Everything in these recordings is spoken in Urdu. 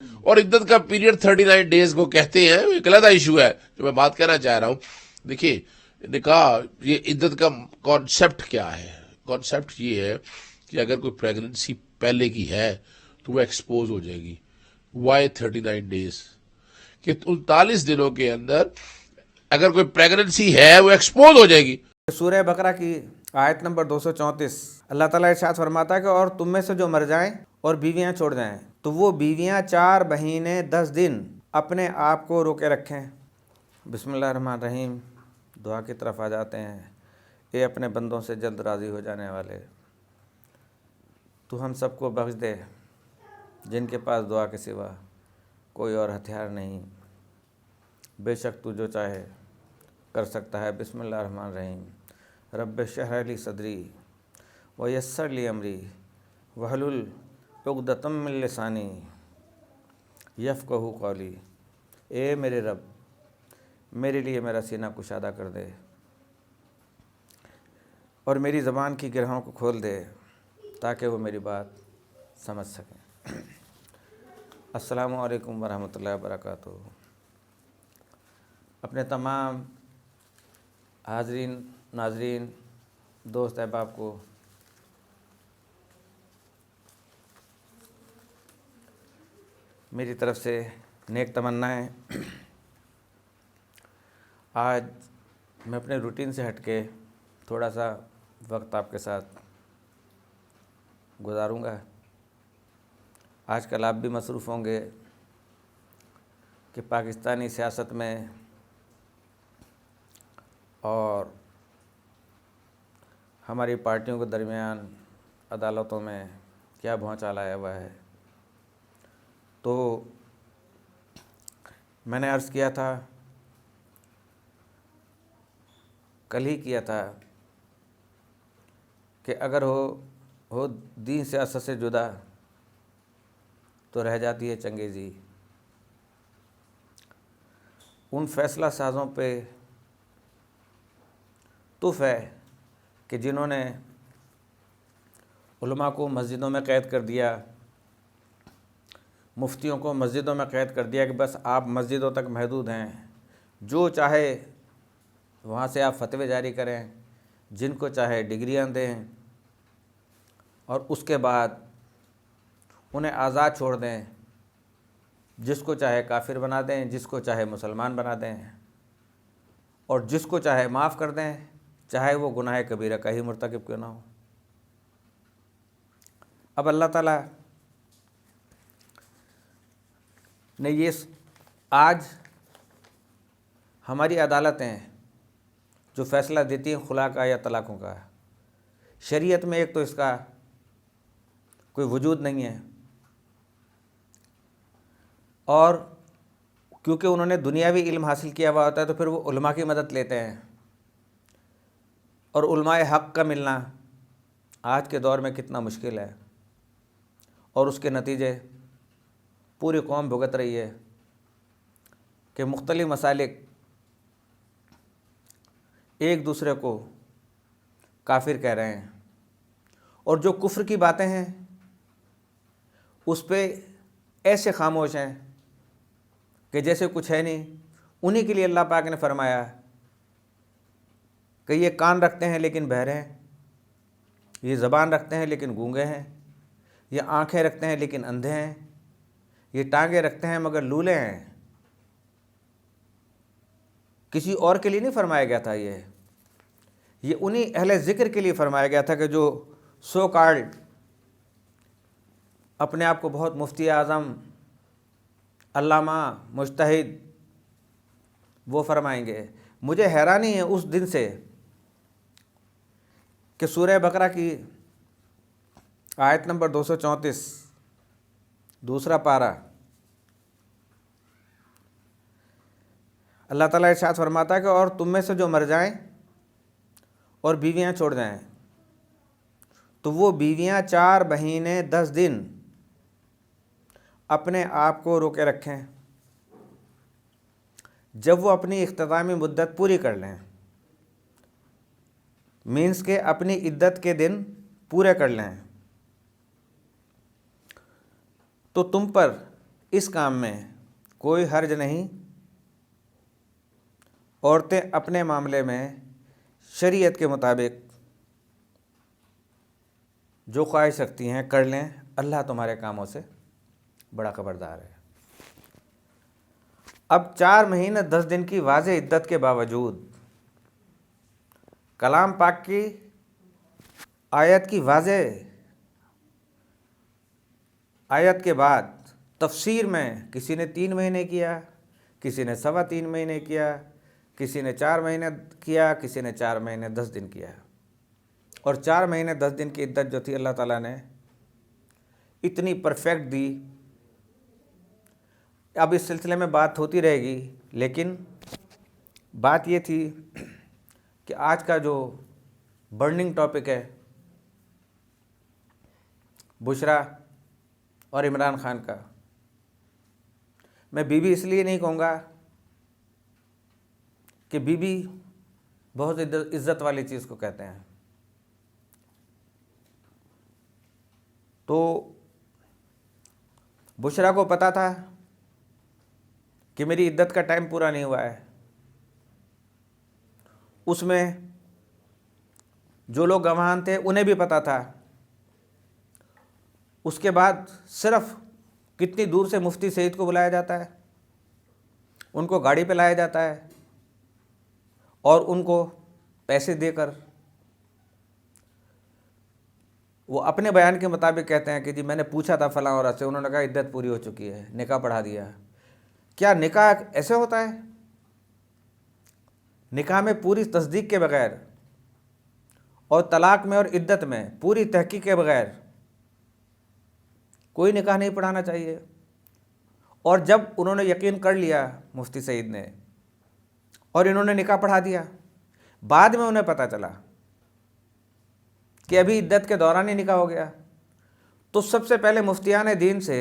اور عدت کا پیریڈ 39 ڈیز کو کہتے ہیں، ایک علیحدہ ایشو ہے جو میں بات کہنا چاہ رہا ہوں. دیکھیے نکاح، یہ عدت کا کانسیپٹ کیا ہے؟ کانسیپٹ یہ ہے کہ اگر کوئی پریگننسی پہلے کی ہے تو وہ ایکسپوز ہو جائے گی. Why 39 days? کہ 39 دنوں کے اندر اگر کوئی پریگننسی ہے وہ ایکسپوز ہو جائے گی. سورہ بقرہ کی آیت نمبر 234، اللہ تعالیٰ ارشاد فرماتا ہے کہ اور تم میں سے جو مر جائیں اور بیویاں چھوڑ جائیں تو وہ بیویاں 4 مہینے 10 دن اپنے آپ کو روکے رکھیں. بسم اللہ الرحمن الرحیم. دعا کی طرف آ جاتے ہیں. اے اپنے بندوں سے جلد راضی ہو جانے والے، تو ہم سب کو بخش دے جن کے پاس دعا کے سوا کوئی اور ہتھیار نہیں. بے شک تو جو چاہے کر سکتا ہے. بسم اللہ الرحمن الرحیم. رب اشرح لی صدری ویسر لی امری واحلل عقدۃ من لسانی یفقہوا قولی. اے میرے رب، میرے لیے میرا سینہ کشادہ کر دے اور میری زبان کی گرہوں کو کھول دے تاکہ وہ میری بات سمجھ سکیں. السلام علیکم ورحمۃ اللہ وبرکاتہ. اپنے تمام حاضرین، ناظرین، دوست احباب کو میری طرف سے نیک تمنائیں. آج میں اپنے روٹین سے ہٹ کے تھوڑا سا وقت آپ کے ساتھ گزاروں گا. آج کل آپ بھی مصروف ہوں گے کہ پاکستانی سیاست میں اور ہماری پارٹیوں کے درمیان عدالتوں میں کیا بھونچال آیا ہوا ہے. تو میں نے عرض کیا تھا، کل ہی کیا تھا، کہ اگر ہو دین سیاست سے جدا تو رہ جاتی ہے چنگیزی. ان فیصلہ سازوں پہ تف ہے کہ جنہوں نے علماء کو مسجدوں میں قید کر دیا، مفتیوں کو مسجدوں میں قید کر دیا کہ بس آپ مسجدوں تک محدود ہیں، جو چاہے وہاں سے آپ فتوے جاری کریں، جن کو چاہے ڈگریاں دیں، اور اس کے بعد انہیں آزاد چھوڑ دیں، جس کو چاہے کافر بنا دیں، جس کو چاہے مسلمان بنا دیں، اور جس کو چاہے معاف کر دیں، چاہے وہ گناہ کبیرہ کا ہی مرتکب کیوں نہ ہو. اب اللہ تعالیٰ نے یہ آج ہماری عدالتیں جو فیصلہ دیتی ہیں خلا کا یا طلاقوں کا، شریعت میں ایک تو اس کا کوئی وجود نہیں ہے، اور کیونکہ انہوں نے دنیاوی علم حاصل کیا ہوا ہوتا ہے تو پھر وہ علماء کی مدد لیتے ہیں. اور علماء حق کا ملنا آج کے دور میں کتنا مشکل ہے، اور اس کے نتیجے پوری قوم بھگت رہی ہے کہ مختلف مسالک ایک دوسرے کو کافر کہہ رہے ہیں، اور جو کفر کی باتیں ہیں اس پہ ایسے خاموش ہیں کہ جیسے کچھ ہے نہیں. انہی کے لیے اللہ پاک نے فرمایا کہ یہ کان رکھتے ہیں لیکن بہرے ہیں، یہ زبان رکھتے ہیں لیکن گونگے ہیں، یہ آنکھیں رکھتے ہیں لیکن اندھے ہیں، یہ ٹانگیں رکھتے ہیں مگر لولے ہیں. کسی اور کے لیے نہیں فرمایا گیا تھا، یہ انہی اہل ذکر کے لیے فرمایا گیا تھا کہ جو سو کالڈ اپنے آپ کو بہت مفتی اعظم، علامہ، مجتہد وہ فرمائیں گے. مجھے حیرانی ہے اس دن سے کہ سورہ بقرہ کی آیت نمبر 234 دوسرا پارہ، اللہ تعالیٰ ارشاد فرماتا ہے کہ اور تم میں سے جو مر جائیں اور بیویاں چھوڑ جائیں تو وہ بیویاں 4 مہینے 10 دن اپنے آپ کو روکے رکھیں جب وہ اپنی اختتامی مدت پوری کر لیں. مینس کہ اپنی عدت کے دن پورے کر لیں. تو تم پر اس کام میں کوئی حرج نہیں، عورتیں اپنے معاملے میں شریعت کے مطابق جو خواہش رکھتی ہیں کر لیں، اللہ تمہارے کاموں سے بڑا خبردار ہے۔ اب 4 مہینے 10 دن کی واضح عدت کے باوجود کلام پاک کی آیت کی واضح آیت کے بعد تفسیر میں کسی نے 3 مہینے کیا، کسی نے 3.25 مہینے کیا، کسی نے 4 مہینے کیا، کسی نے 4 مہینے 10 دن کیا، اور 4 مہینے 10 دن کی عدت جو تھی اللہ تعالیٰ نے اتنی پرفیکٹ دی۔ اب اس سلسلے میں بات ہوتی رہے گی، لیکن بات یہ تھی کہ آج کا جو برننگ ٹاپک ہے بشرا اور عمران خان کا، میں بی بی اس لیے نہیں کہوں گا کہ بی بی بہت عزت والی چیز کو کہتے ہیں، تو بشرا کو پتا تھا کہ میری عدت کا ٹائم پورا نہیں ہوا ہے، اس میں جو لوگ گواہان تھے انہیں بھی پتا تھا۔ اس کے بعد صرف کتنی دور سے مفتی سعید کو بلایا جاتا ہے، ان کو گاڑی پہ لایا جاتا ہے اور ان کو پیسے دے کر وہ اپنے بیان کے مطابق کہتے ہیں کہ جی میں نے پوچھا تھا فلاں عورت سے، انہوں نے کہا عدت پوری ہو چکی ہے، نکاح پڑھا دیا۔ کیا نکاح ایسے ہوتا ہے؟ نکاح میں پوری تصدیق کے بغیر اور طلاق میں اور عدت میں پوری تحقیق کے بغیر کوئی نکاح نہیں پڑھانا چاہیے۔ اور جب انہوں نے یقین کر لیا مفتی سعید نے اور انہوں نے نکاح پڑھا دیا، بعد میں انہیں پتہ چلا کہ ابھی عدت کے دوران ہی نکاح ہو گیا، تو سب سے پہلے مفتیان دین سے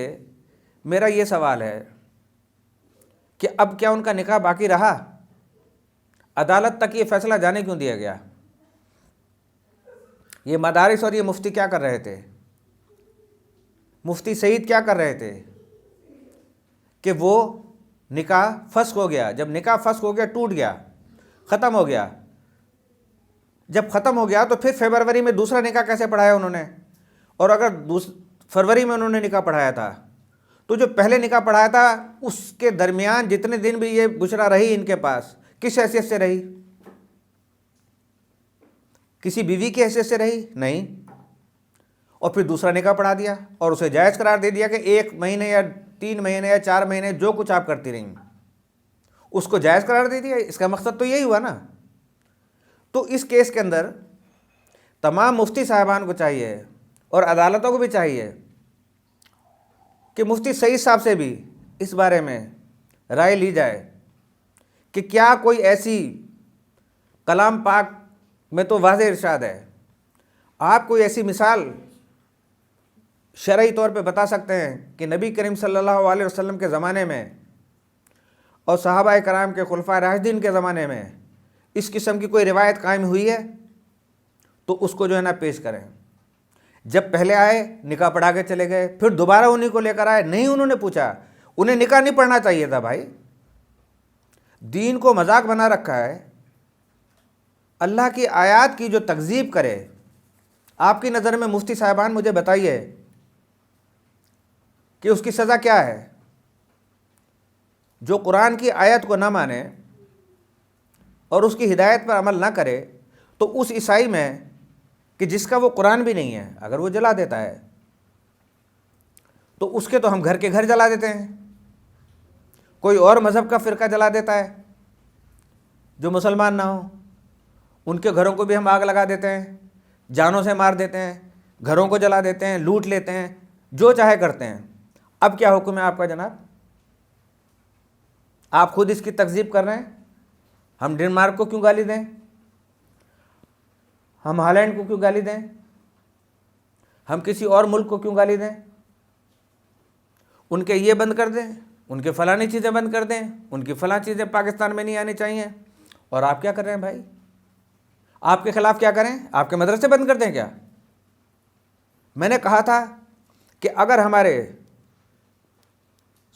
میرا یہ سوال ہے کہ اب کیا ان کا نکاح باقی رہا؟ عدالت تک یہ فیصلہ جانے کیوں دیا گیا؟ یہ مدارس اور یہ مفتی کیا کر رہے تھے؟ مفتی سعید کیا کر رہے تھے کہ وہ نکاح فسخ ہو گیا، جب نکاح فسخ ہو گیا، ٹوٹ گیا، ختم ہو گیا، جب ختم ہو گیا تو پھر فروری میں دوسرا نکاح کیسے پڑھایا انہوں نے؟ اور اگر فروری میں انہوں نے نکاح پڑھایا تھا تو جو پہلے نکاح پڑھایا تھا اس کے درمیان جتنے دن بھی یہ بشرا رہی ان کے پاس، کس حیثیت سے رہی؟ کسی بیوی کی حیثیت سے رہی؟ نہیں۔ اور پھر دوسرا نکاح پڑھا دیا اور اسے جائز قرار دے دیا کہ 1 مہینے یا 3 مہینے یا 4 مہینے جو کچھ آپ کرتی رہیں اس کو جائز قرار دے دیا۔ اس کا مقصد تو یہی ہوا نا۔ تو اس کیس کے اندر تمام مفتی صاحبان کو چاہیے اور عدالتوں کو بھی چاہیے کہ مفتی سعید صاحب سے بھی اس بارے میں رائے لی جائے کہ کیا کوئی ایسی، کلام پاک میں تو واضح ارشاد ہے، آپ کوئی ایسی مثال شرعی طور پہ بتا سکتے ہیں کہ نبی کریم صلی اللہ علیہ وسلم کے زمانے میں اور صحابہ کرام کے خلفائے راشدین کے زمانے میں اس قسم کی کوئی روایت قائم ہوئی ہے تو اس کو جو ہے نا پیش کریں۔ جب پہلے آئے نکاح پڑھا کے چلے گئے، پھر دوبارہ انہیں کو لے کر آئے، نہیں انہوں نے پوچھا، انہیں نکاح نہیں پڑھنا چاہیے تھا۔ بھائی دین کو مذاق بنا رکھا ہے، اللہ کی آیات کی جو تکذیب کرے، آپ کی نظر میں مفتی صاحبان مجھے بتائیے کہ اس کی سزا کیا ہے؟ جو قرآن کی آیت کو نہ مانے اور اس کی ہدایت پر عمل نہ کرے تو اس عیسائی میں کہ جس کا وہ قرآن بھی نہیں ہے اگر وہ جلا دیتا ہے تو اس کے تو ہم گھر کے گھر جلا دیتے ہیں۔ کوئی اور مذہب کا فرقہ جلا دیتا ہے جو مسلمان نہ ہو، ان کے گھروں کو بھی ہم آگ لگا دیتے ہیں، جانوں سے مار دیتے ہیں، گھروں کو جلا دیتے ہیں، لوٹ لیتے ہیں، جو چاہے کرتے ہیں۔ اب کیا حکم ہے آپ کا جناب؟ آپ خود اس کی تکذیب کر رہے ہیں۔ ہم ڈنمارک کو کیوں گالی دیں؟ ہم ہالینڈ کو کیوں گالی دیں؟ ہم کسی اور ملک کو کیوں گالی دیں؟ ان کے یہ بند کر دیں، ان کے فلانی چیزیں بند کر دیں، ان کی فلاں چیزیں پاکستان میں نہیں آنی چاہیے، اور آپ کیا کر رہے ہیں بھائی؟ آپ کے خلاف کیا کریں؟ آپ کے مدرسے بند کر دیں کیا؟ میں نے کہا تھا کہ اگر ہمارے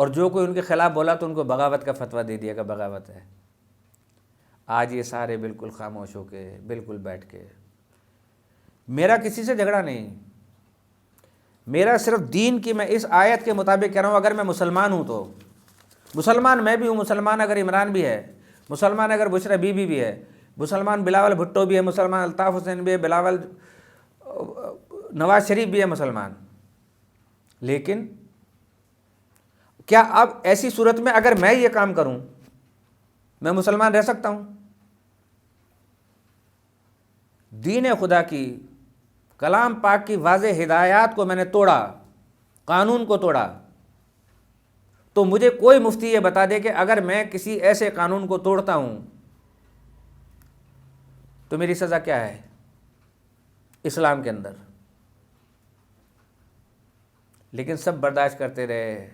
اور جو کوئی ان کے خلاف بولا تو ان کو بغاوت کا فتویٰ دے دیا کہ بغاوت ہے۔ آج یہ سارے بالکل خاموش ہو کے، بالکل بیٹھ کے، میرا کسی سے جھگڑا نہیں، میرا صرف دین کی، میں اس آیت کے مطابق کہہ رہا ہوں، اگر میں مسلمان ہوں تو مسلمان میں بھی ہوں، مسلمان اگر عمران بھی ہے، مسلمان اگر بشرا بی بی بھی ہے، مسلمان بلاول بھٹو بھی ہے، مسلمان الطاف حسین بھی ہے، بلاول نواز شریف بھی ہے مسلمان، لیکن کیا اب ایسی صورت میں اگر میں یہ کام کروں میں مسلمان رہ سکتا ہوں؟ دین خدا کی، کلام پاک کی واضح ہدایات کو میں نے توڑا، قانون کو توڑا، تو مجھے کوئی مفتی یہ بتا دے کہ اگر میں کسی ایسے قانون کو توڑتا ہوں تو میری سزا کیا ہے اسلام کے اندر؟ لیکن سب برداشت کرتے رہے،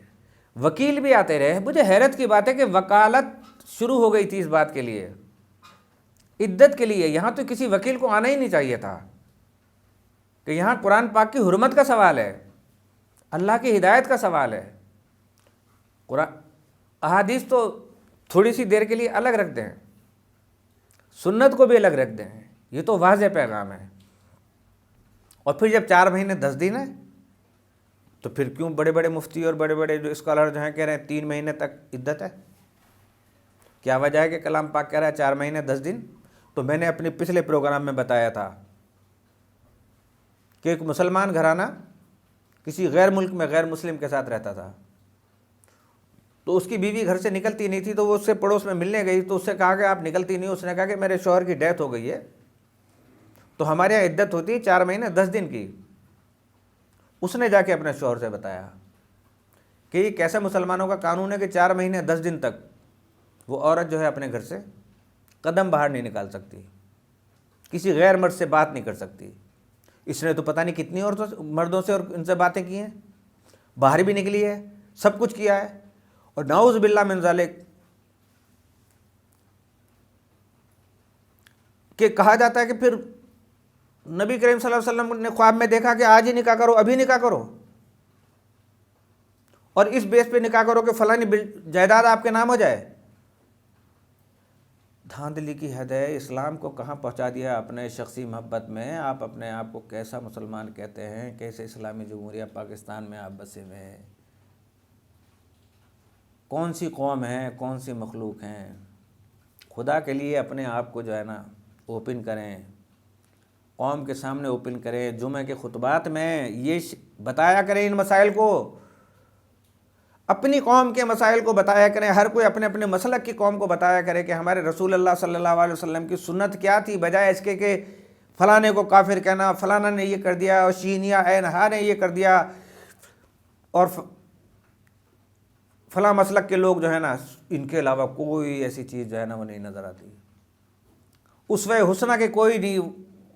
وکیل بھی آتے رہے۔ مجھے حیرت کی بات ہے کہ وکالت شروع ہو گئی تھی اس بات کے لیے، عدت کے لیے، یہاں تو کسی وکیل کو آنا ہی نہیں چاہیے تھا کہ یہاں قرآن پاک کی حرمت کا سوال ہے، اللہ کی ہدایت کا سوال ہے۔ قرآن احادیث تو تھوڑی سی دیر کے لیے الگ رکھ دیں، سنت کو بھی الگ رکھ دیں، یہ تو واضح پیغام ہے۔ اور پھر جب 4 مہینے 10 دن ہے تو پھر کیوں بڑے بڑے مفتی اور بڑے بڑے جو اسکالر جو ہیں کہہ رہے ہیں 3 مہینے تک عدت ہے؟ کیا وجہ ہے کہ کلام پاک کہہ رہا ہے 4 مہینے 10 دن؟ تو میں نے اپنے پچھلے پروگرام میں بتایا تھا کہ ایک مسلمان گھرانہ کسی غیر ملک میں غیر مسلم کے ساتھ رہتا تھا، تو اس کی بیوی گھر سے نکلتی نہیں تھی، تو وہ اس سے پڑوس میں ملنے گئی، تو اس سے کہا کہ آپ نکلتی نہیں، اس نے کہا کہ میرے شوہر کی ڈیتھ ہو گئی ہے، تو ہمارے یہاں عدت ہوتی ہے 4 مہینے 10 دن کی۔ اس نے جا کے اپنے شوہر سے بتایا کہ یہ کیسا مسلمانوں کا قانون ہے کہ 4 مہینے 10 دن تک وہ عورت جو ہے اپنے گھر سے قدم باہر نہیں نکال سکتی، کسی غیر مرد سے بات نہیں کر سکتی۔ اس نے تو پتہ نہیں کتنی عورتوں مردوں سے اور ان سے باتیں کی ہیں، باہر بھی نکلی ہے، سب کچھ کیا ہے، اور نعوذ باللہ من ذالک کہ کہا جاتا ہے کہ پھر نبی کریم صلی اللہ علیہ وسلم نے خواب میں دیکھا کہ آج ہی نکاح کرو، ابھی نکاح کرو، اور اس بیس پہ نکاح کرو کہ فلانی جائیداد آپ کے نام ہو جائے۔ دھاندلی کی حد ہے، اسلام کو کہاں پہنچا دیا اپنے شخصی محبت میں۔ آپ اپنے آپ کو کیسا مسلمان کہتے ہیں، کیسے اسلامی جمہوریہ پاکستان میں آپ بسے ہوئے ہیں، کون سی قوم ہے، کون سی مخلوق ہیں؟ خدا کے لیے اپنے آپ کو جو ہے نا اوپن کریں، قوم کے سامنے اوپن کریں، جمعہ کے خطبات میں یہ بتایا کریں، ان مسائل کو، اپنی قوم کے مسائل کو بتایا کریں، ہر کوئی اپنے اپنے مسلک کی قوم کو بتایا کرے کہ ہمارے رسول اللہ صلی اللہ علیہ وسلم کی سنت کیا تھی، بجائے اس کے کہ فلانے کو کافر کہنا، فلانا نے یہ کر دیا، اور شینیا عین ہا نے یہ کر دیا، اور فلاں مسلک کے لوگ جو ہے نا ان کے علاوہ کوئی ایسی چیز جو ہے نا وہ نہیں نظر آتی۔ اسوہ حسنہ کے کوئی نہیں،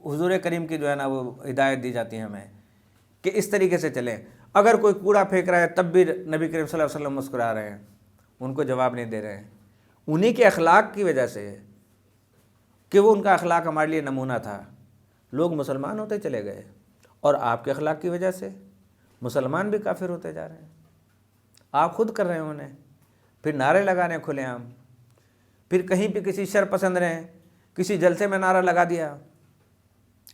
حضور کریم کی جو ہے نا وہ ہدایت دی جاتی ہے ہمیں کہ اس طریقے سے چلیں۔ اگر کوئی کوڑا پھینک رہا ہے تب بھی نبی کریم صلی اللہ علیہ وسلم مسکرا رہے ہیں، ان کو جواب نہیں دے رہے ہیں، انہی کے اخلاق کی وجہ سے کہ وہ ان کا اخلاق ہمارے لیے نمونہ تھا، لوگ مسلمان ہوتے چلے گئے، اور آپ کے اخلاق کی وجہ سے مسلمان بھی کافر ہوتے جا رہے ہیں۔ آپ خود کر رہے ہیں انہیں، پھر نعرے لگا رہے ہیں کھلے عام، پھر کہیں پہ کسی شر پسند رہے، کسی جلسے میں نعرہ لگا دیا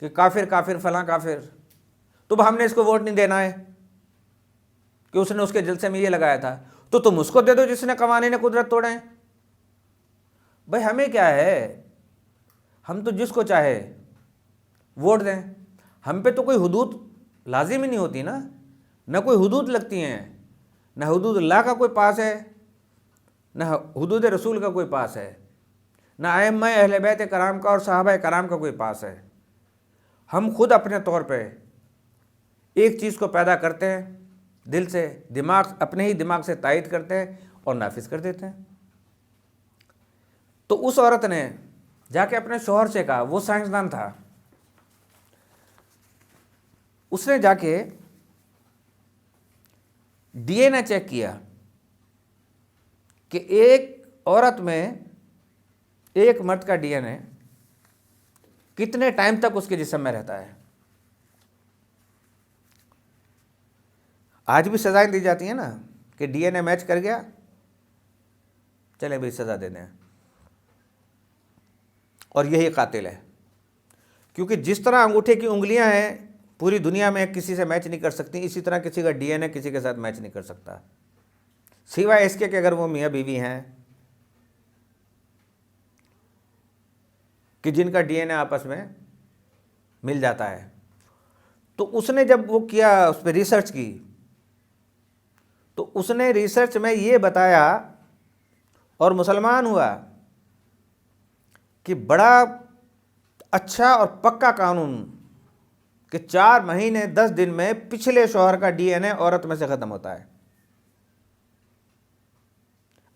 کہ کافر کافر فلاں کافر، تو ہم نے اس کو ووٹ نہیں دینا ہے کہ اس نے اس کے جلسے میں یہ لگایا تھا، تو تم اس کو دے دو جس نے قوانین قدرت توڑے ہیں۔ بھائی ہمیں کیا ہے، ہم تو جس کو چاہے ووٹ دیں، ہم پہ تو کوئی حدود لازم ہی نہیں ہوتی نا، نہ کوئی حدود لگتی ہیں، نہ حدود اللہ کا کوئی پاس ہے، نہ حدود رسول کا کوئی پاس ہے، نہ ائمہ اہل بیت کرام کا اور صحابہ کرام کا کوئی پاس ہے۔ ہم خود اپنے طور پہ ایک چیز کو پیدا کرتے ہیں، دل سے، دماغ اپنے ہی دماغ سے تائید کرتے ہیں اور نافذ کر دیتے ہیں۔ تو اس عورت نے جا کے اپنے شوہر سے کہا، وہ سائنسدان تھا، اس نے جا کے ڈی این اے چیک کیا کہ ایک عورت میں ایک مرد کا ڈی این اے کتنے ٹائم تک اس کے جسم میں رہتا ہے۔ آج بھی سزائیں دی جاتی ہیں نا کہ ڈی این اے میچ کر گیا، چلے بھائی سزا دے دیں، اور یہی قاتل ہے۔ کیونکہ جس طرح انگوٹھے کی انگلیاں ہیں پوری دنیا میں کسی سے میچ نہیں کر سکتی، اسی طرح کسی کا ڈی این اے کسی کے ساتھ میچ نہیں کر سکتا، سوائے اس کے کہ اگر وہ میاں بیوی ہیں کہ جن کا ڈی این اے آپس میں مل جاتا ہے۔ تو اس نے جب وہ کیا، اس پہ ریسرچ کی، تو اس نے ریسرچ میں یہ بتایا اور مسلمان ہوا کہ بڑا اچھا اور پکا قانون کہ 4 مہینے 10 دن میں پچھلے شوہر کا ڈی این اے عورت میں سے ختم ہوتا ہے۔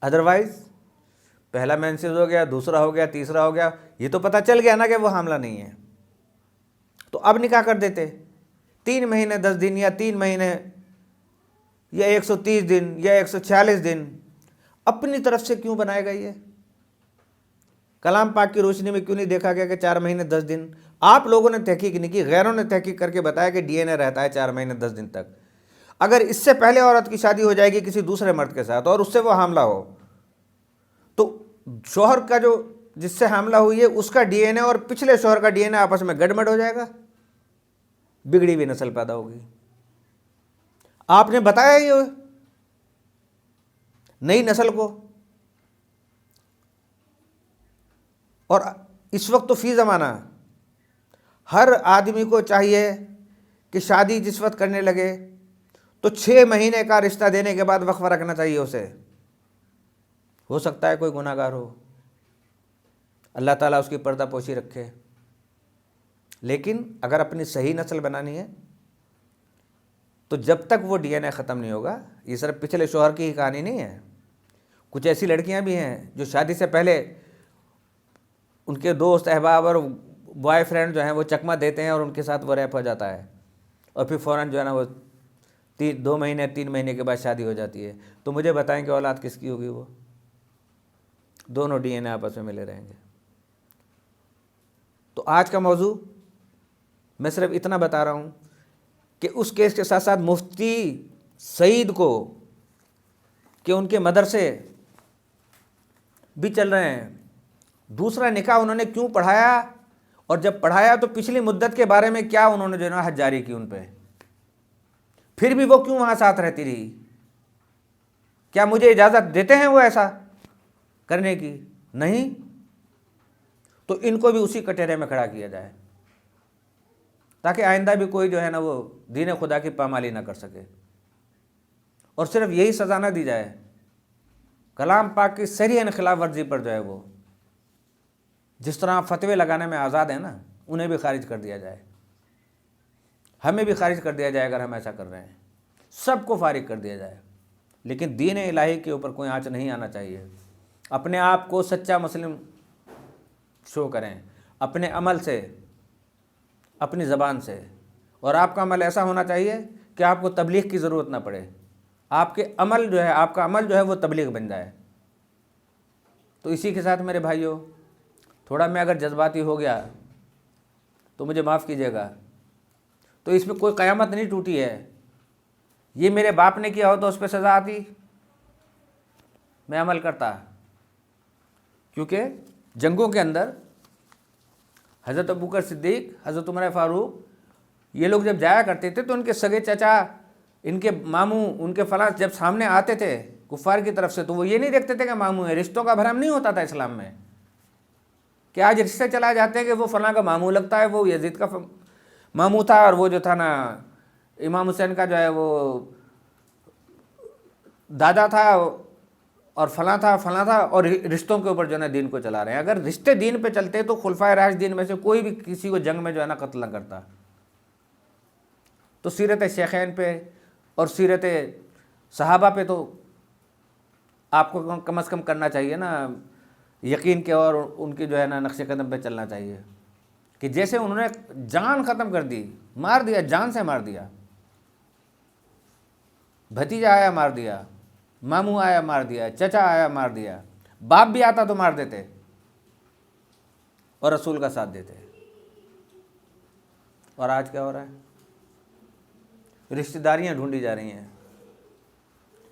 ادروائز پہلا مینسز ہو گیا، دوسرا ہو گیا، تیسرا ہو گیا، یہ تو پتہ چل گیا نا کہ وہ حاملہ نہیں ہے، تو اب نکاح کر دیتے۔ 3 مہینے 10 دن یا 3 مہینے یا 130 دن یا 146 دن اپنی طرف سے کیوں بنائے گا؟ یہ کلام پاک کی روشنی میں کیوں نہیں دیکھا گیا کہ 4 مہینے 10 دن؟ آپ لوگوں نے تحقیق نہیں کی، غیروں نے تحقیق کر کے بتایا کہ ڈی این اے رہتا ہے 4 مہینے 10 دن تک۔ اگر اس سے پہلے عورت کی شادی ہو جائے گی کسی دوسرے مرد کے ساتھ اور اس سے وہ حاملہ ہو، تو شوہر کا جو جس سے حاملہ ہوئی ہے اس کا ڈی این اے اور پچھلے شوہر کا ڈی این اے آپس میں گڑبڑ ہو جائے گا، بگڑی ہوئی نسل پیدا ہوگی۔ آپ نے بتایا یہ نئی نسل کو، اور اس وقت تو فی زمانہ ہر آدمی کو چاہیے کہ شادی جس وقت کرنے لگے تو 6 مہینے کا رشتہ دینے کے بعد وقفہ رکھنا چاہیے اسے۔ ہو سکتا ہے کوئی گناہ گار ہو، اللہ تعالیٰ اس کی پردہ پوشی رکھے، لیکن اگر اپنی صحیح نسل بنانی ہے تو جب تک وہ ڈی این اے ختم نہیں ہوگا، یہ صرف پچھلے شوہر کی ہی کہانی نہیں ہے، کچھ ایسی لڑکیاں بھی ہیں جو شادی سے پہلے ان کے دوست احباب اور بوائے فرینڈ جو ہیں وہ چکمہ دیتے ہیں اور ان کے ساتھ وہ ریپ ہو جاتا ہے، اور پھر فوراً جو ہے نا وہ 2 مہینے 3 مہینے کے بعد شادی ہو جاتی ہے۔ تو مجھے بتائیں کہ اولاد کس کی ہوگی؟ وہ دونوں ڈی این اے آپس میں ملے رہیں گے۔ تو آج کا موضوع میں صرف اتنا بتا رہا ہوں کہ اس کیس کے ساتھ ساتھ مفتی سعید کو کہ ان کے مدرسے بھی چل رہے ہیں، دوسرا نکاح انہوں نے کیوں پڑھایا، اور جب پڑھایا تو پچھلی مدت کے بارے میں کیا انہوں نے جو ہے نا حد جاری کی ان پہ، پھر بھی وہ کیوں وہاں ساتھ رہتی رہی؟ کیا مجھے اجازت دیتے ہیں وہ ایسا کرنے کی؟ نہیں۔ تو ان کو بھی اسی کٹہرے میں کھڑا کیا جائے تاکہ آئندہ بھی کوئی جو ہے نا وہ دین خدا کی پامالی نہ کر سکے، اور صرف یہی سزا نہ دی جائے، کلام پاک کی صریحاً خلاف ورزی پر جو ہے وہ جس طرح فتوے لگانے میں آزاد ہیں نا، انہیں بھی خارج کر دیا جائے، ہمیں بھی خارج کر دیا جائے اگر ہم ایسا کر رہے ہیں، سب کو فارغ کر دیا جائے، لیکن دین الہی کے اوپر کوئی آنچ نہیں آنا چاہیے۔ اپنے آپ کو سچا مسلم شو کریں، اپنے عمل سے، اپنی زبان سے، اور آپ کا عمل ایسا ہونا چاہیے کہ آپ کو تبلیغ کی ضرورت نہ پڑے، آپ کے عمل جو ہے، آپ کا عمل جو ہے وہ تبلیغ بن جائے۔ تو اسی کے ساتھ میرے بھائیوں، تھوڑا میں اگر جذباتی ہو گیا تو مجھے معاف کیجیے گا، تو اس میں کوئی قیامت نہیں ٹوٹی ہے، یہ میرے باپ نے کیا ہو تو اس پہ سزا آتی، میں عمل کرتا، کیونکہ جنگوں کے اندر حضرت ابوبکر صدیق، حضرت عمر فاروق، یہ لوگ جب جایا کرتے تھے تو ان کے سگے چچا، ان کے ماموں، ان کے فلاں جب سامنے آتے تھے کفار کی طرف سے تو وہ یہ نہیں دیکھتے تھے کہ ماموں ہے، رشتوں کا بھرم نہیں ہوتا تھا اسلام میں، کہ آج رشتے چلا جاتے ہیں کہ وہ فلاں کا ماموں لگتا ہے، وہ یزید کا ماموں تھا، اور وہ جو تھا نا امام حسین کا جو ہے وہ دادا تھا، اور فلاں تھا فلاں تھا، اور رشتوں کے اوپر جو ہے نا دین کو چلا رہے ہیں۔ اگر رشتے دین پہ چلتے تو خلفائے راشدین میں سے کوئی بھی کسی کو جنگ میں جو ہے نا قتل نہ کرتا۔ تو سیرت شیخین پہ اور سیرت صحابہ پہ تو آپ کو کم از کم کرنا چاہیے نا یقین کے، اور ان کی جو ہے نا نقش قدم پہ چلنا چاہیے، کہ جیسے انہوں نے جان ختم کر دی، مار دیا، جان سے مار دیا، بھتیجا آیا مار دیا، ماموں آیا مار دیا، چچا آیا مار دیا، باپ بھی آتا تو مار دیتے اور رسول کا ساتھ دیتے۔ اور آج کیا ہو رہا ہے؟ رشتہ داریاں ڈھونڈی جا رہی ہیں،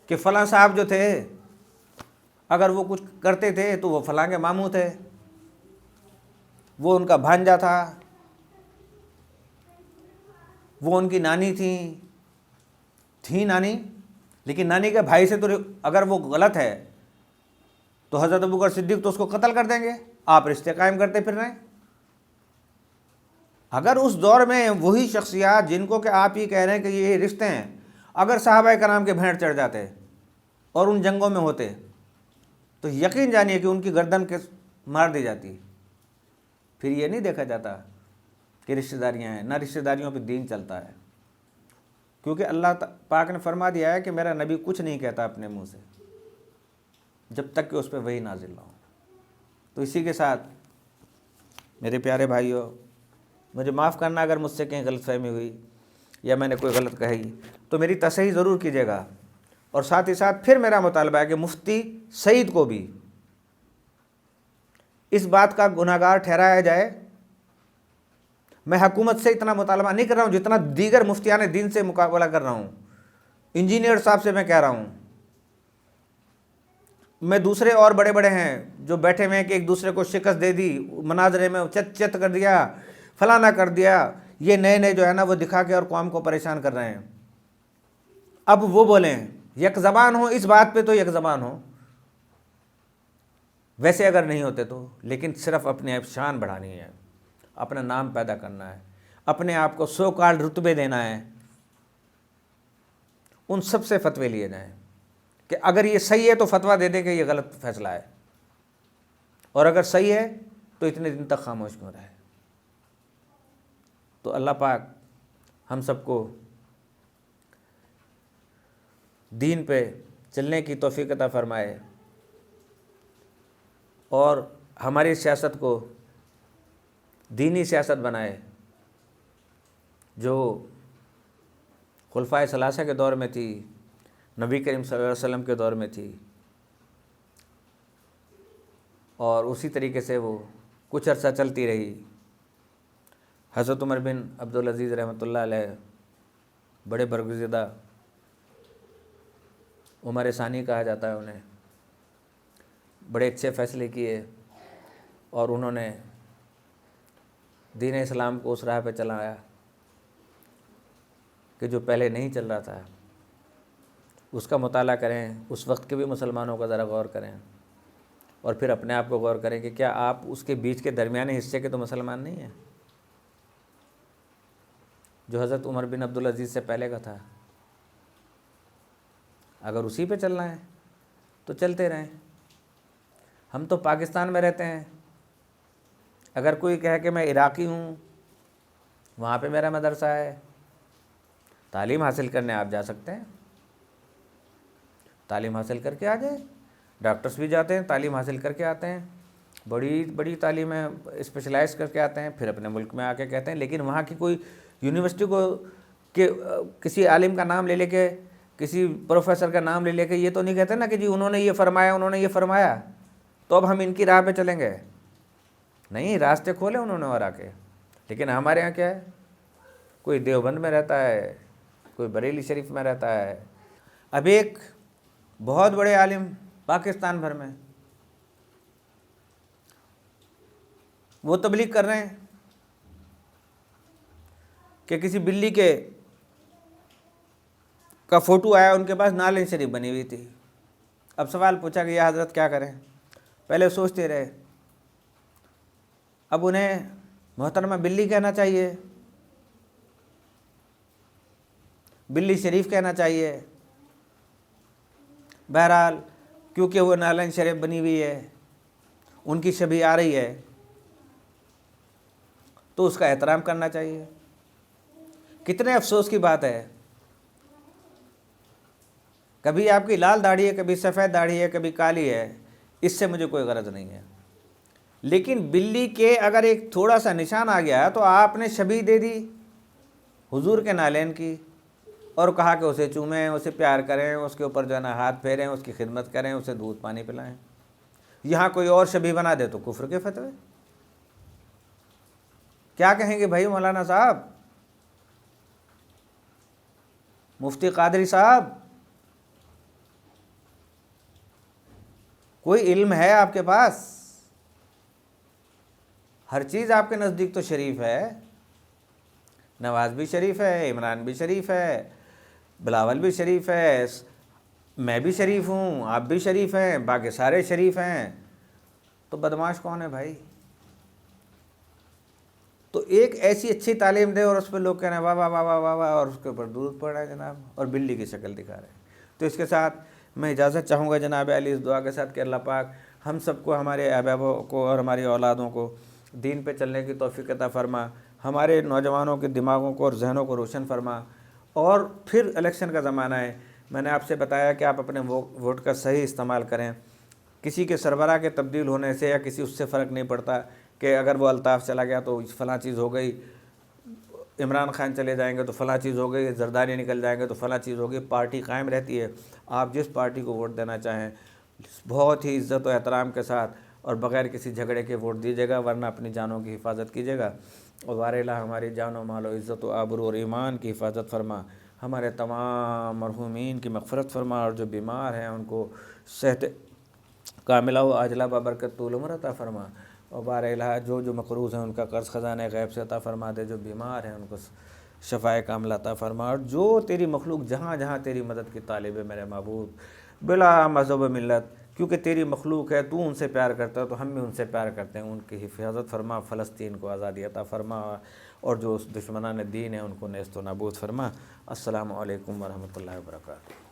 کہ فلاں صاحب جو تھے اگر وہ کچھ کرتے تھے تو وہ فلاں کے ماموں تھے، وہ ان کا بھانجا تھا، وہ ان کی نانی تھی نانی، لیکن نانی کے بھائی سے تو اگر وہ غلط ہے تو حضرت ابوبکر صدیق تو اس کو قتل کر دیں گے، آپ رشتے قائم کرتے پھر رہے ہیں۔ اگر اس دور میں وہی شخصیات جن کو کہ آپ ہی کہہ رہے ہیں کہ یہ رشتے ہیں، اگر صحابہ کرام کے بھینٹ چڑھ جاتے اور ان جنگوں میں ہوتے تو یقین جانیے کہ ان کی گردن مار دی جاتی۔ پھر یہ نہیں دیکھا جاتا کہ رشتہ داریاں ہیں، نہ رشتہ داریوں پہ دین چلتا ہے، کیونکہ اللہ پاک نے فرما دیا ہے کہ میرا نبی کچھ نہیں کہتا اپنے منہ سے جب تک کہ اس پہ وحی نازل نہ ہو۔ تو اسی کے ساتھ میرے پیارے بھائیوں، مجھے معاف کرنا اگر مجھ سے کہیں غلط فہمی ہوئی یا میں نے کوئی غلط کہی تو میری تصحیح ضرور کیجیے گا، اور ساتھ ہی ساتھ پھر میرا مطالبہ ہے کہ مفتی سعید کو بھی اس بات کا گناہگار ٹھہرایا جائے۔ میں حکومت سے اتنا مطالبہ نہیں کر رہا ہوں جتنا دیگر مفتیان دین سے مقابلہ کر رہا ہوں، انجینئر صاحب سے میں کہہ رہا ہوں، میں دوسرے اور بڑے بڑے ہیں جو بیٹھے ہوئے ہیں کہ ایک دوسرے کو شکست دے دی، مناظرے میں چت کر دیا، فلانا کر دیا، یہ نئے جو ہے نا وہ دکھا کے اور قوم کو پریشان کر رہے ہیں۔ اب وہ بولیں یک زبان ہو، اس بات پہ تو یک زبان ہو، ویسے اگر نہیں ہوتے تو، لیکن صرف اپنے شان بڑھانی ہے، اپنا نام پیدا کرنا ہے، اپنے آپ کو سو کال رتبے دینا ہے، ان سب سے فتوے لیے جائیں کہ اگر یہ صحیح ہے تو فتویٰ دے دے کہ یہ غلط فیصلہ ہے، اور اگر صحیح ہے تو اتنے دن تک خاموش کیوں رہے۔ تو اللہ پاک ہم سب کو دین پہ چلنے کی توفیق عطا فرمائے، اور ہماری سیاست کو دینی سیاست بنائے جو خلفائے ثلاثہ کے دور میں تھی، نبی کریم صلی اللہ علیہ وسلم کے دور میں تھی، اور اسی طریقے سے وہ کچھ عرصہ چلتی رہی۔ حضرت عمر بن عبدالعزیز رحمۃ اللہ علیہ، بڑے برگزیدہ، عمر ثانی کہا جاتا ہے انہیں، بڑے اچھے فیصلے کیے، اور انہوں نے دین اسلام کو اس راہ پہ چلایا کہ جو پہلے نہیں چل رہا تھا۔ اس کا مطالعہ کریں، اس وقت کے بھی مسلمانوں کا ذرا غور کریں، اور پھر اپنے آپ کو غور کریں کہ کیا آپ اس کے بیچ کے درمیانے حصے کے تو مسلمان نہیں ہیں جو حضرت عمر بن عبدالعزیز سے پہلے کا تھا۔ اگر اسی پہ چلنا ہے تو چلتے رہیں۔ ہم تو پاکستان میں رہتے ہیں، اگر کوئی کہے کہ میں عراقی ہوں، وہاں پہ میرا مدرسہ ہے، تعلیم حاصل کرنے آپ جا سکتے ہیں، تعلیم حاصل کر کے آ جائیں۔ ڈاکٹرز بھی جاتے ہیں، تعلیم حاصل کر کے آتے ہیں، بڑی بڑی تعلیمیں اسپیشلائز کر کے آتے ہیں، پھر اپنے ملک میں آ کے کہتے ہیں۔ لیکن وہاں کی کوئی یونیورسٹی کو کہ کسی عالم کا نام لے لے کے، کسی پروفیسر کا نام لے لے کے یہ تو نہیں کہتے نا کہ جی انہوں نے یہ فرمایا، انہوں نے یہ فرمایا تو اب ہم ان کی راہ پہ چلیں گے۔ نہیں، راستے کھولے انہوں نے اور آ کے۔ لیکن ہمارے ہاں کیا ہے، کوئی دیوبند میں رہتا ہے، کوئی بریلی شریف میں رہتا ہے۔ اب ایک بہت بڑے عالم پاکستان بھر میں وہ تبلیغ کر رہے ہیں کہ کسی بلی کا فوٹو آیا، ان کے پاس نعل شریف بنی ہوئی تھی۔ اب سوال پوچھا کہ یا حضرت کیا کریں؟ پہلے سوچتے رہے، اب انہیں محترمہ بلی کہنا چاہیے، بلی شریف کہنا چاہیے، بہرحال کیونکہ وہ نالین شریف بنی ہوئی ہے، ان کی شبیہ آ رہی ہے تو اس کا احترام کرنا چاہیے۔ کتنے افسوس کی بات ہے، کبھی آپ کی لال داڑھی ہے، کبھی سفید داڑھی ہے، کبھی کالی ہے، اس سے مجھے کوئی غرض نہیں ہے، لیکن بلی کے اگر ایک تھوڑا سا نشان آ گیا تو آپ نے شبیہ دے دی حضور کے نالین کی، اور کہا کہ اسے چومیں، اسے پیار کریں، اس کے اوپر جو ہے نا ہاتھ پھیریں، اس کی خدمت کریں، اسے دودھ پانی پلائیں۔ یہاں کوئی اور شبیہ بنا دے تو کفر کے فتوے۔ کیا کہیں گے بھائی مولانا صاحب، مفتی قادری صاحب؟ کوئی علم ہے آپ کے پاس؟ ہر چیز آپ کے نزدیک تو شریف ہے، نواز بھی شریف ہے، عمران بھی شریف ہے، بلاول بھی شریف ہے، میں بھی شریف ہوں، آپ بھی شریف ہیں، باقی سارے شریف ہیں، تو بدمعاش کون ہے بھائی؟ تو ایک ایسی اچھی تعلیم دے اور اس پہ لوگ کہہ رہے ہیں واہ واہ واہ واہ واہ واہ، اور اس کے اوپر درود پڑھ رہا ہے جناب، اور بلی کی شکل دکھا رہے ہیں۔ تو اس کے ساتھ میں اجازت چاہوں گا جناب علی اس دعا کے ساتھ کہ اللہ پاک ہم سب کو، ہمارے احبابوں کو اور ہماری اولادوں کو دین پہ چلنے کی توفیق عطا فرما، ہمارے نوجوانوں کے دماغوں کو اور ذہنوں کو روشن فرما۔ اور پھر الیکشن کا زمانہ ہے، میں نے آپ سے بتایا کہ آپ اپنے ووٹ کا صحیح استعمال کریں۔ کسی کے سربراہ کے تبدیل ہونے سے یا کسی اس سے فرق نہیں پڑتا کہ اگر وہ الطاف چلا گیا تو فلاں چیز ہو گئی، عمران خان چلے جائیں گے تو فلاں چیز ہو گئی، زرداری نکل جائیں گے تو فلاں چیز ہوگی۔ پارٹی قائم رہتی ہے، آپ جس پارٹی کو ووٹ دینا چاہیں بہت ہی عزت و احترام کے ساتھ اور بغیر کسی جھگڑے کے ووٹ دیجیے گا، ورنہ اپنی جانوں کی حفاظت کیجیے گا۔ اور بار الہ ہماری جان و مال و عزت و آبرو اور ایمان کی حفاظت فرما، ہمارے تمام مرحومین کی مغفرت فرما، اور جو بیمار ہیں ان کو صحت کاملہ و عاجلہ ببرکت طول عمر عطا فرما، اور بار الہ جو مقروض ہیں ان کا قرض خزانہ غیب سے عطا فرما دے، جو بیمار ہیں ان کو شفائے کاملہ عطا فرما، اور جو تیری مخلوق جہاں جہاں تیری مدد کی طالب ہے میرے معبود بلا مذہب و ملت، کیونکہ تیری مخلوق ہے، تو ان سے پیار کرتا ہے تو ہم بھی ان سے پیار کرتے ہیں، ان کی حفاظت فرما، فلسطین کو آزادی عطا فرما، اور جو اس دشمنان دین ہیں ان کو نیست و نابود فرما۔ السلام علیکم ورحمۃ اللہ وبرکاتہ۔